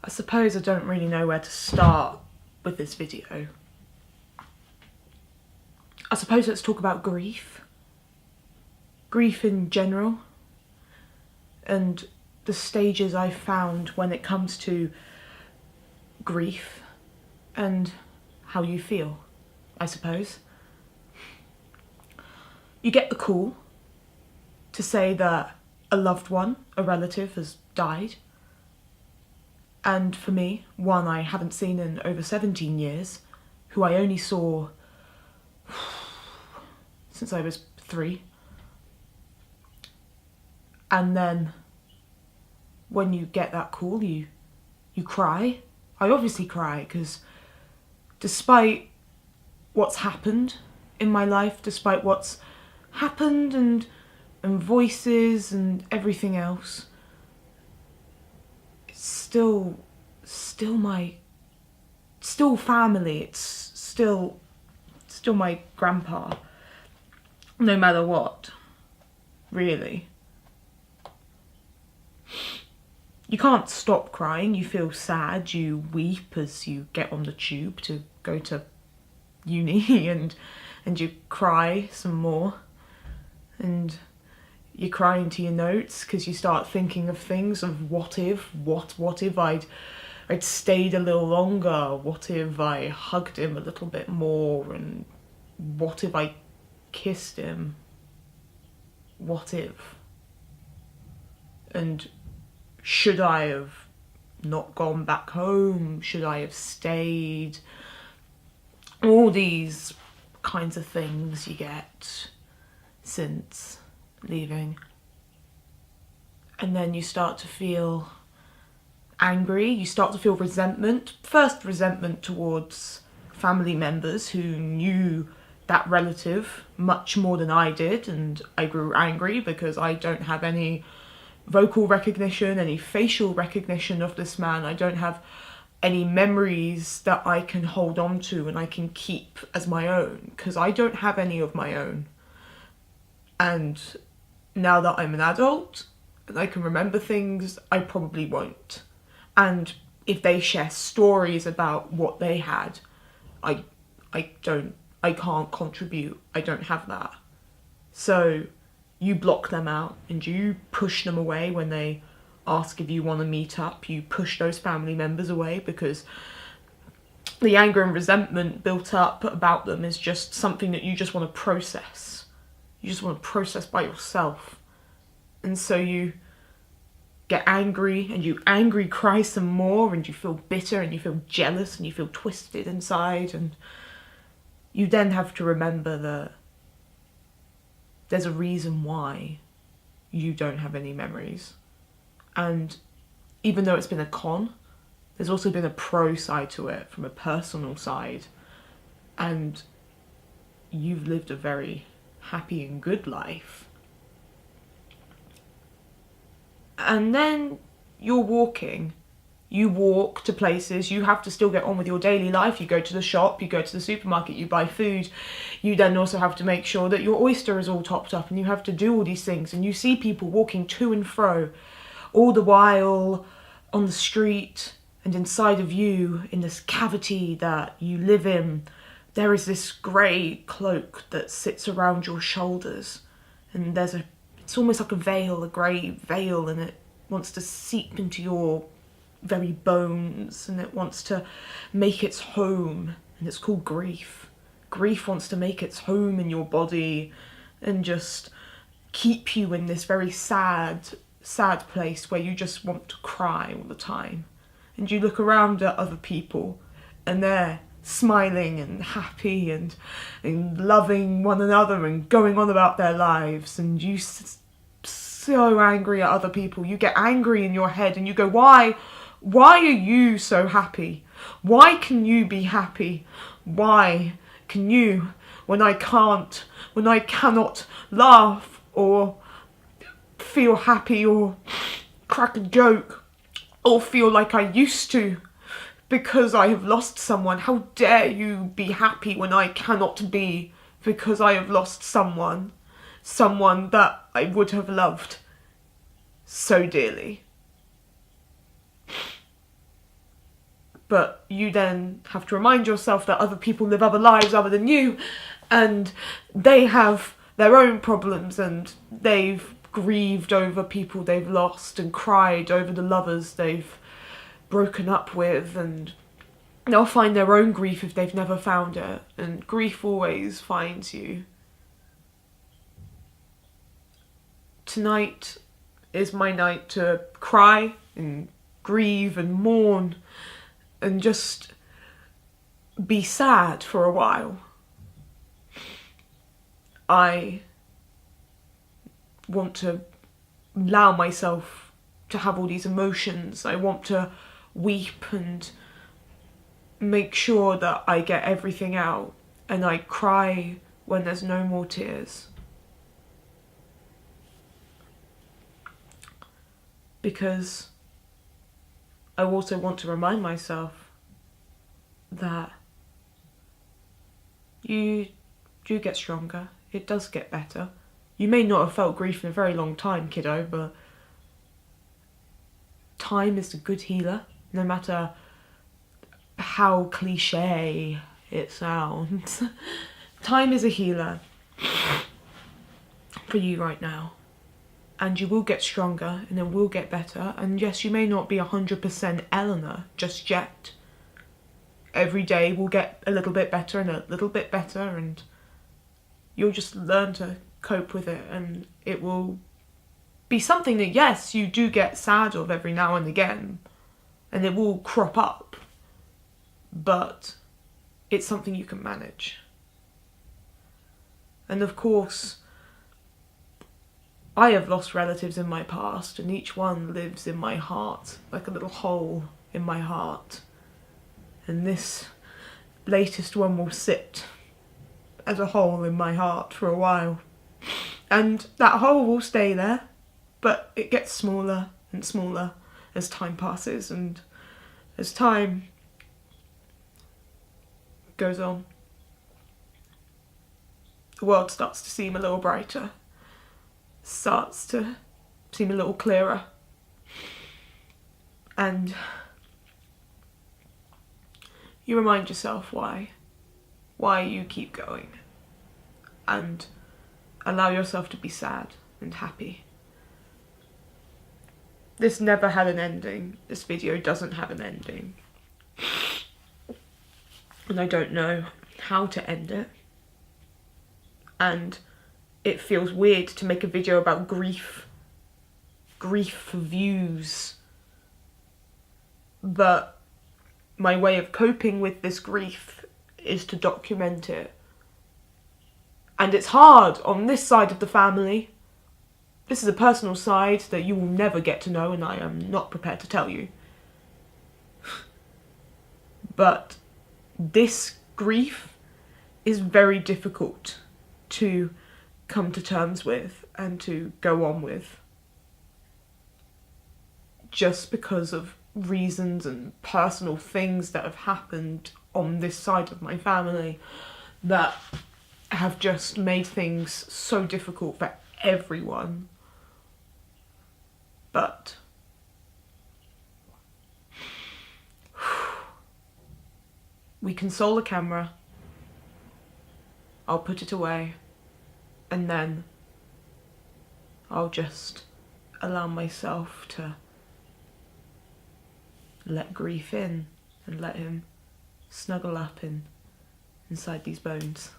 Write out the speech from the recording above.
I suppose I don't really know where to start with this video. I suppose let's talk about grief. Grief in general. And the stages I've found when it comes to grief and how you feel, I suppose. You get the call to say that a loved one, a relative, has died. And for me, one I haven't seen in over 17 years, who I only saw since I was 3. And then when you get that call, you cry. I obviously cry because despite what's happened in my life, despite what's happened and voices and everything else, it's still family. It's still my grandpa, no matter what, really. You can't stop crying. You feel sad, you weep as you get on the tube to go to uni and you cry some more, and you're crying to your notes because you start thinking of things of what if I'd stayed a little longer, what if I hugged him a little bit more, and what if I kissed him, what if, and should I have not gone back home, should I have stayed, all these kinds of things you get since leaving. And then you start to feel angry, you start to feel resentment. First, resentment towards family members who knew that relative much more than I did, and I grew angry because I don't have any vocal recognition, any facial recognition of this man. I don't have any memories that I can hold on to and I can keep as my own, because I don't have any of my own. And now that I'm an adult and I can remember things, I probably won't. And if they share stories about what they had, I can't contribute. I don't have that. So you block them out and you push them away when they ask if you want to meet up. You push those family members away because the anger and resentment built up about them is just something that you just want to process. You just want to process by yourself. And so you get angry and you angry cry some more, and you feel bitter and you feel jealous and you feel twisted inside, and you then have to remember that there's a reason why you don't have any memories. And even though it's been a con, there's also been a pro side to it, from a personal side. And you've lived a very happy and good life. And then you're walking. You walk to places, you have to still get on with your daily life. You go to the shop, you go to the supermarket, you buy food. You then also have to make sure that your oyster is all topped up, and you have to do all these things. And you see people walking to and fro, all the while on the street, and inside of you, in this cavity that you live in, there is this grey cloak that sits around your shoulders. And it's almost like a veil, a grey veil, and it wants to seep into your very bones, and it wants to make its home, and it's called grief. Grief wants to make its home in your body and just keep you in this very sad place where you just want to cry all the time. And you look around at other people and they're smiling and happy and loving one another and going on about their lives, and you so angry at other people. You get angry in your head and you go, why are you so happy? Why can you be happy? Why can you, when I cannot laugh or feel happy or crack a joke or feel like I used to because I have lost someone? How dare you be happy when I cannot be, because I have lost someone that I would have loved so dearly. but you then have to remind yourself that other people live other lives other than you, and they have their own problems, and they've grieved over people they've lost and cried over the lovers they've broken up with, and they'll find their own grief if they've never found it, and grief always finds you. Tonight is my night to cry and grieve and mourn and just be sad for a while. I want to allow myself to have all these emotions. I want to weep and make sure that I get everything out, and I cry when there's no more tears. Because I also want to remind myself that you do get stronger. It does get better. You may not have felt grief in a very long time, kiddo, but time is a good healer, no matter how cliche it sounds. Time is a healer for you right now. And you will get stronger, and it will get better. And yes, you may not be 100% Eleanor just yet. Every day will get a little bit better and a little bit better, and you'll just learn to cope with it. And it will be something that, yes, you do get sad of every now and again, and it will crop up. But it's something you can manage. And of course, I have lost relatives in my past, and each one lives in my heart, like a little hole in my heart. And this latest one will sit as a hole in my heart for a while. And that hole will stay there, but it gets smaller and smaller as time passes, and as time goes on, the world starts to seem a little brighter. Starts to seem a little clearer, and you remind yourself why you keep going, and allow yourself to be sad and happy. This never had an ending. This video doesn't have an ending, and I don't know how to end it, and it feels weird to make a video about grief for views, but my way of coping with this grief is to document it. And it's hard on this side of the family. This is a personal side that you will never get to know, and I am not prepared to tell you. But this grief is very difficult to come to terms with and to go on with, just because of reasons and personal things that have happened on this side of my family that have just made things so difficult for everyone. But we console the camera. I'll put it away. And then I'll just allow myself to let grief in and let him snuggle up inside these bones.